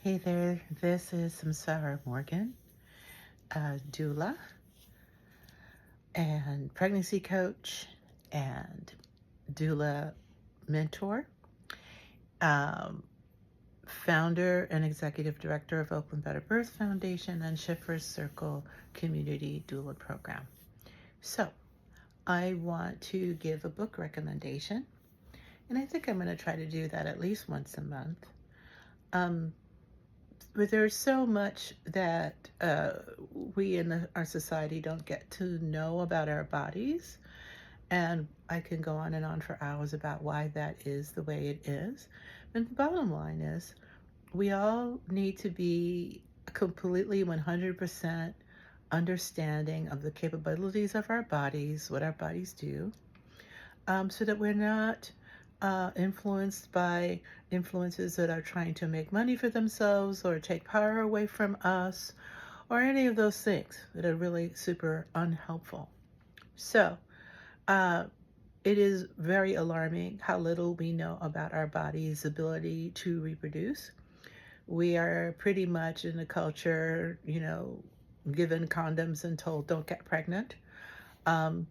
Hey there, this is Samsara Morgan, doula and pregnancy coach and doula mentor, um, founder and executive director of Oakland Better Birth Foundation and Schiffer's Circle Community Doula Program. So, I want to give a book recommendation, and I think I'm going to try to do that at least once a month. But there's so much that we in our society don't get to know about our bodies. And I can go on and on for hours about why that is the way it is. And the bottom line is we all need to be completely 100% understanding of the capabilities of our bodies, what our bodies do, so that we're not influenced by influences that are trying to make money for themselves or take power away from us or any of those things that are really super unhelpful. So, uh, it is very alarming how little we know about our body's ability to reproduce. We are pretty much in a culture, given condoms and told don't get pregnant. Um,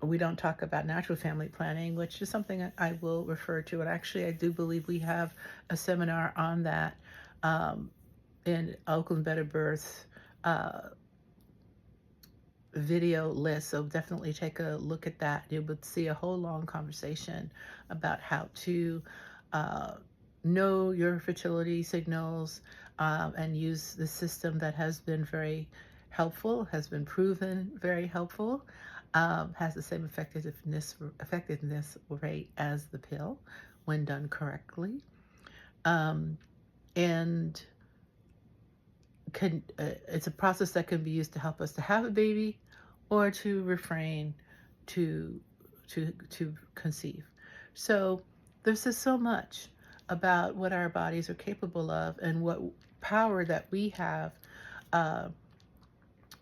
we don't talk about natural family planning, which is something I will refer to. And actually, I do believe we have a seminar on that um, in Oakland Better Birth video list. So definitely take a look at that. You would see a whole long conversation about how to uh, know your fertility signals and use the system that has been very helpful, has been proven very helpful, has the same effectiveness rate as the pill when done correctly. Um, and it's a process that can be used to help us to have a baby or to refrain to to conceive. So there's just so much about what our bodies are capable of and what power that we have uh,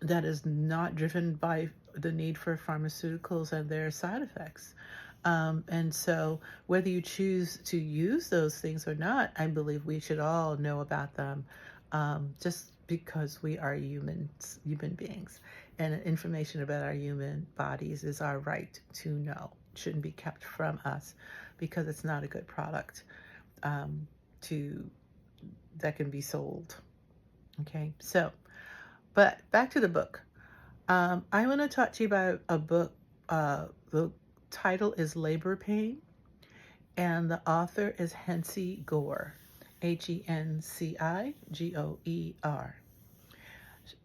that is not driven by the need for pharmaceuticals and their side effects. And so whether you choose to use those things or not, I believe we should all know about them, just because we are human beings. And information about our human bodies is our right to know. It shouldn't be kept from us because it's not a good product um, to that can be sold. Okay, so, but back to the book. I want to talk to you about a book. The title is Labor Pain, and the author is Henci Goer, Hencigoer.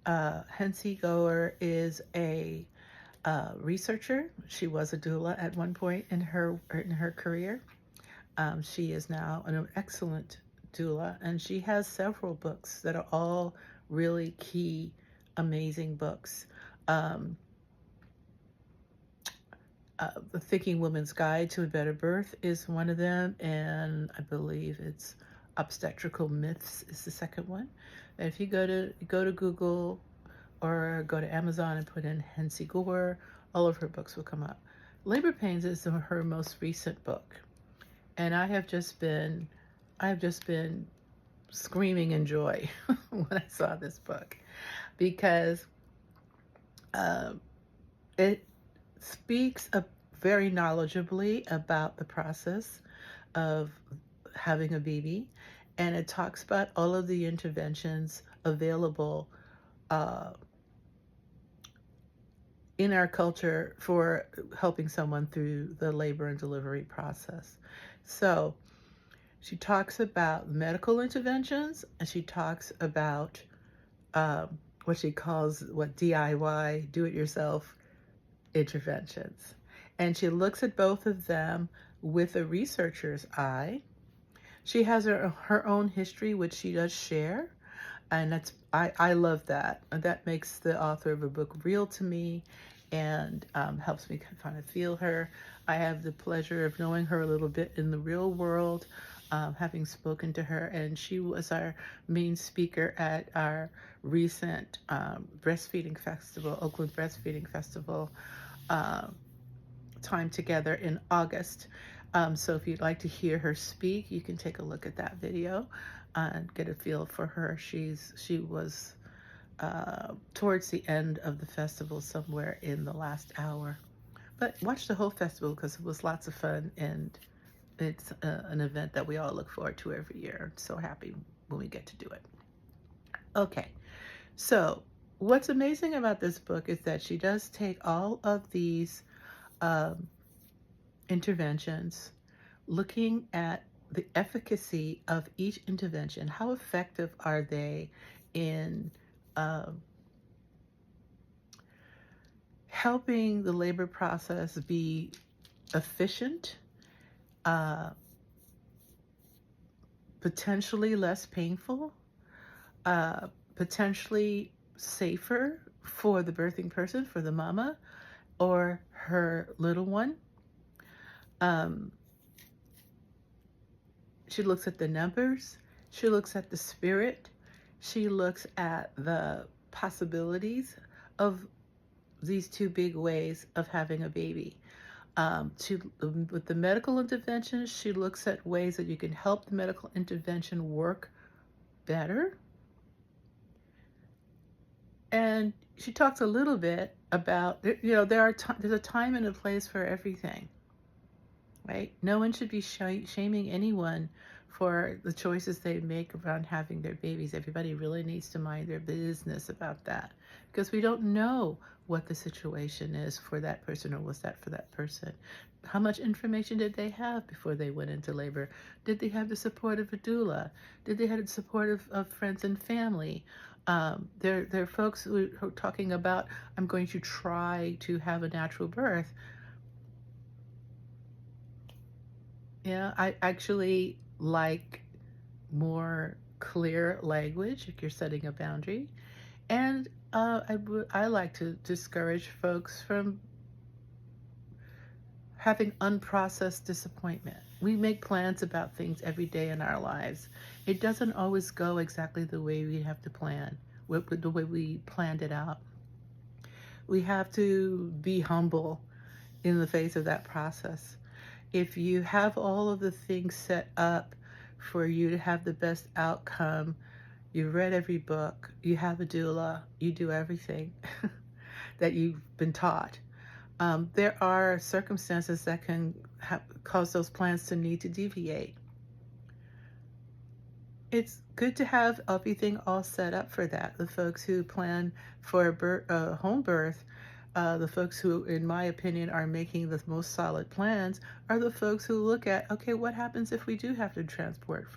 Henci Goer is a researcher. She was a doula at one point in her career. She is now an excellent doula, and she has several books that are all really key, amazing books. Um, the Thinking Woman's Guide to a Better Birth is one of them, and I believe it's Obstetrical Myths is the second one. And if you go to Google or go to Amazon and put in Henci Goer, all of her books will come up. Labor Pains is her most recent book, and I have just been screaming in joy when I saw this book because it speaks very knowledgeably about the process of having a baby, and it talks about all of the interventions available uh, in our culture for helping someone through the labor and delivery process. So she talks about medical interventions, and she talks about what she calls DIY, do-it-yourself interventions. And she looks at both of them with a researcher's eye. She has her own history, which she does share. And I love that. That makes the author of a book real to me and helps me kind of feel her. I have the pleasure of knowing her a little bit in the real world, having spoken to her, and she was our main speaker at our recent breastfeeding festival, Oakland Breastfeeding Festival, time together in August. So if you'd like to hear her speak, you can take a look at that video and get a feel for her. She was towards the end of the festival, somewhere in the last hour. But watch the whole festival because it was lots of fun, and it's an event that we all look forward to every year. I'm so happy when we get to do it. Okay, so what's amazing about this book is that she does take all of these um, interventions, looking at the efficacy of each intervention. How effective are they in um, helping the labor process be efficient, uh, potentially less painful, potentially safer for the birthing person, for the mama or her little one. Um, she looks at the numbers, she looks at the spirit, she looks at the possibilities of these two big ways of having a baby. With the medical intervention, she looks at ways that you can help the medical intervention work better. And she talks a little bit about, there's a time and a place for everything, right? No one should be shaming anyone for the choices they make around having their babies. Everybody really needs to mind their business about that, because we don't know what the situation is for that person, or was that for that person. How much information did they have before they went into labor? Did they have the support of a doula? Did they have the support of friends and family? There are folks who are talking about, I'm going to try to have a natural birth. Yeah, I actually like more clear language if you're setting a boundary. And I like to discourage folks from having unprocessed disappointment. We make plans about things every day in our lives. It doesn't always go exactly the way we have to plan, the way we planned it out. We have to be humble in the face of that process. If you have all of the things set up for you to have the best outcome, you've read every book, you have a doula, you do everything that you've been taught, there are circumstances that can cause those plans to need to deviate. It's good to have everything all set up for that. The folks who plan for a home birth, the folks who, in my opinion, are making the most solid plans are the folks who look at, okay, what happens if we do have to transport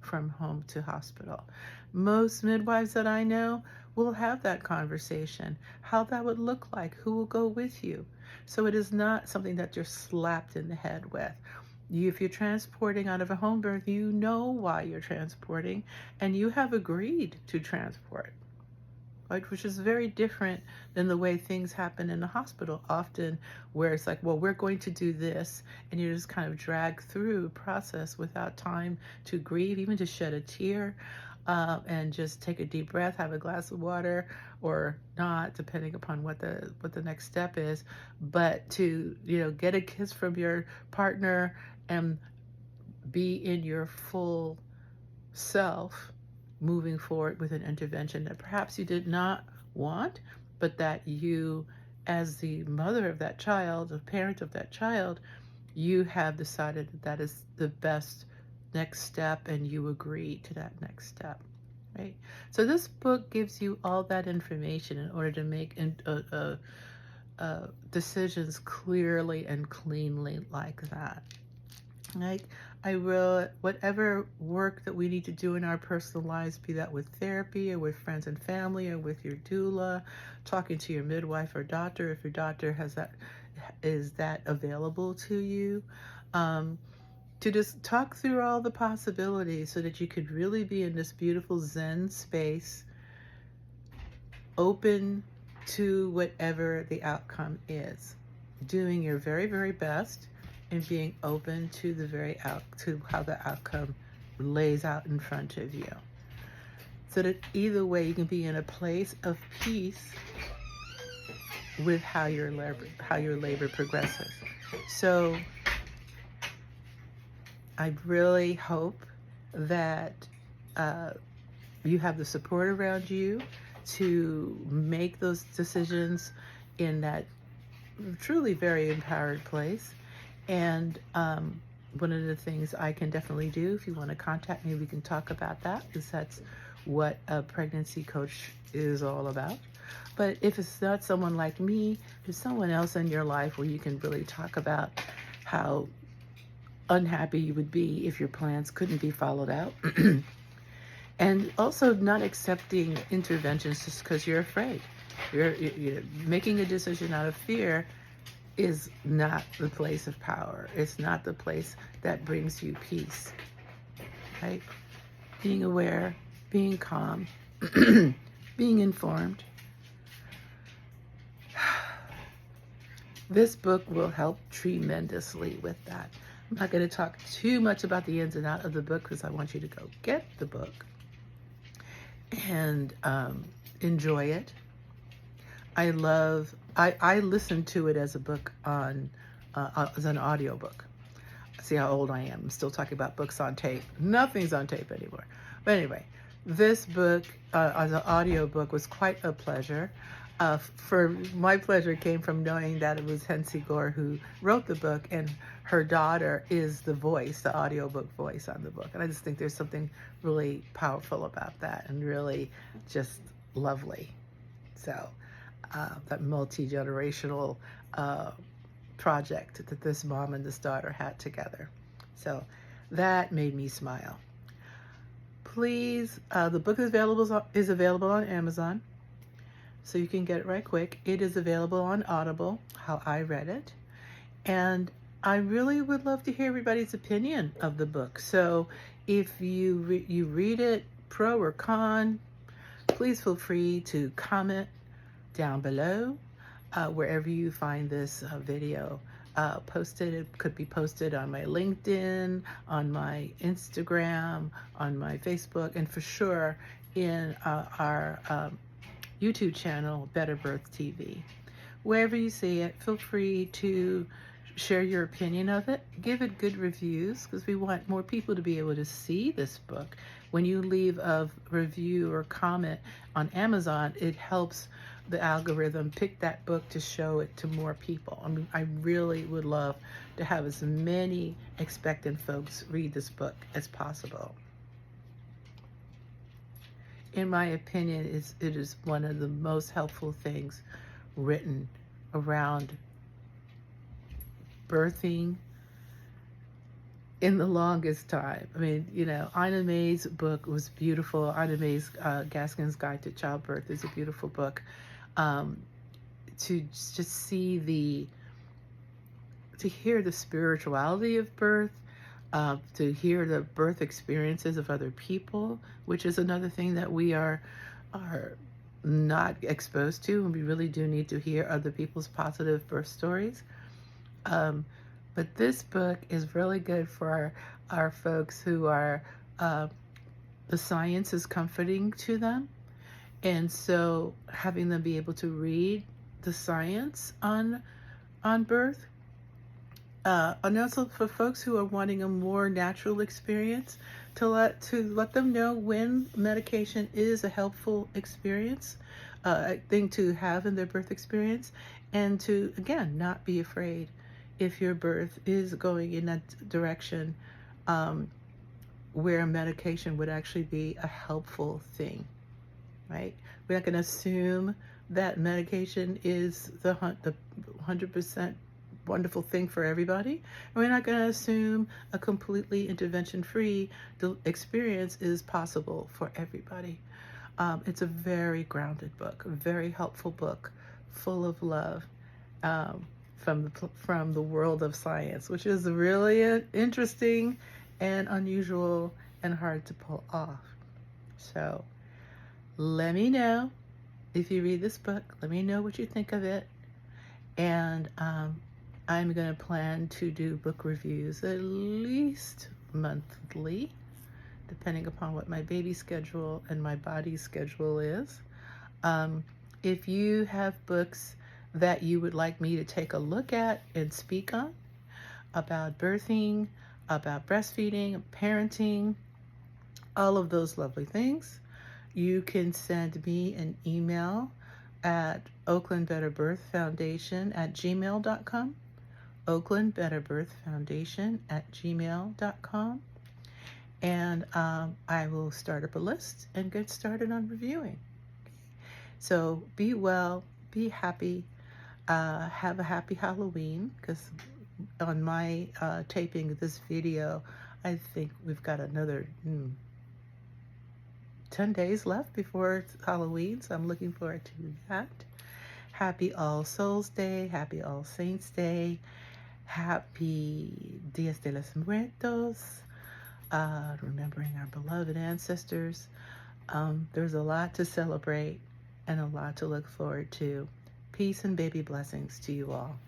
from home to hospital? Most midwives that I know will have that conversation, how that would look like, who will go with you. So it is not something that you're slapped in the head with. If you're transporting out of a home birth, you know why you're transporting, and you have agreed to transport, right? Which is very different than the way things happen in the hospital often, where it's like, well, we're going to do this, and you're just kind of dragged through a process without time to grieve, even to shed a tear, and just take a deep breath, have a glass of water, or not, depending upon what the next step is. But to get a kiss from your partner and be in your full self, moving forward with an intervention that perhaps you did not want, but that you, as the mother of that child, the parent of that child, you have decided that is the best next step, and you agree to that next step, right? So this book gives you all that information in order to make decisions clearly and cleanly like that. Right? I wrote whatever work that we need to do in our personal lives, be that with therapy or with friends and family or with your doula, talking to your midwife or doctor, if your doctor is that available to you, to just talk through all the possibilities so that you could really be in this beautiful Zen space, open to whatever the outcome is, doing your very, very best, and being open to to how the outcome lays out in front of you. So that either way you can be in a place of peace with how your labor progresses. So I really hope that uh, you have the support around you to make those decisions in that truly very empowered place. And one of the things I can definitely do, if you want to contact me, we can talk about that, because that's what a pregnancy coach is all about. But if it's not someone like me, there's someone else in your life where you can really talk about how unhappy you would be if your plans couldn't be followed out. And also not accepting interventions just because you're afraid. You're making a decision out of fear is not the place of power. It's not the place that brings you peace, right? Being aware, being calm, being informed. This book will help tremendously with that. I'm not going to talk too much about the ins and outs of the book because I want you to go get the book and enjoy it. I listened to it as a book as an audio book. See how old I am. I'm still talking about books on tape. Nothing's on tape anymore. But anyway, this book as an audio book was quite a pleasure. For my pleasure came from knowing that it was Henci Goer who wrote the book, and her daughter is the voice, the audiobook voice on the book. And I just think there's something really powerful about that and really just lovely. So that multi-generational project that this mom and this daughter had together. So that made me smile. Please, the book is available on Amazon, so you can get it right quick. It is available on Audible, how I read it. And I really would love to hear everybody's opinion of the book. So if you read it, pro or con, please feel free to comment down below wherever you find this video posted. It could be posted on my LinkedIn, on my Instagram, on my Facebook, and for sure in our YouTube channel, Better Birth TV. Wherever you see it, feel free to share your opinion of it. Give it good reviews, because we want more people to be able to see this book. When you leave a review or comment on Amazon, it helps the algorithm pick that book to show it to more people. I mean, I really would love to have as many expectant folks read this book as possible. In my opinion, it is one of the most helpful things written around birthing in the longest time. I mean, you know, Ina May's book was beautiful. Ina May's Gaskin's Guide to Childbirth is a beautiful book. To just see to hear the spirituality of birth, to hear the birth experiences of other people, which is another thing that we are not exposed to, and we really do need to hear other people's positive birth stories. But this book is really good for our folks who are, the science is comforting to them. And so having them be able to read the science on birth, and also for folks who are wanting a more natural experience, to let them know when medication is a helpful experience, thing to have in their birth experience, and to, again, not be afraid if your birth is going in that direction, where medication would actually be a helpful thing, right? We're not going to assume that medication is the 100% wonderful thing for everybody. And we're not going to assume a completely intervention-free experience is possible for everybody. It's a very grounded book, a very helpful book, full of love, from the world of science, which is really interesting and unusual and hard to pull off. So let me know if you read this book. Let me know what you think of it. And I'm going to plan to do book reviews at least monthly, depending upon what my baby schedule and my body schedule is. If you have books that you would like me to take a look at and speak on about birthing, about breastfeeding, parenting, all of those lovely things, you can send me an email at oaklandbetterbirthfoundation@gmail.com, oaklandbetterbirthfoundation@gmail.com, and I will start up a list and get started on reviewing. So be well, be happy, have a happy Halloween, because on my taping of this video, I think we've got another 10 days left before it's Halloween, so I'm looking forward to that. Happy All Souls Day, happy All Saints Day, happy Dias de los Muertos, remembering our beloved ancestors. There's a lot to celebrate and a lot to look forward to. Peace and baby blessings to you all.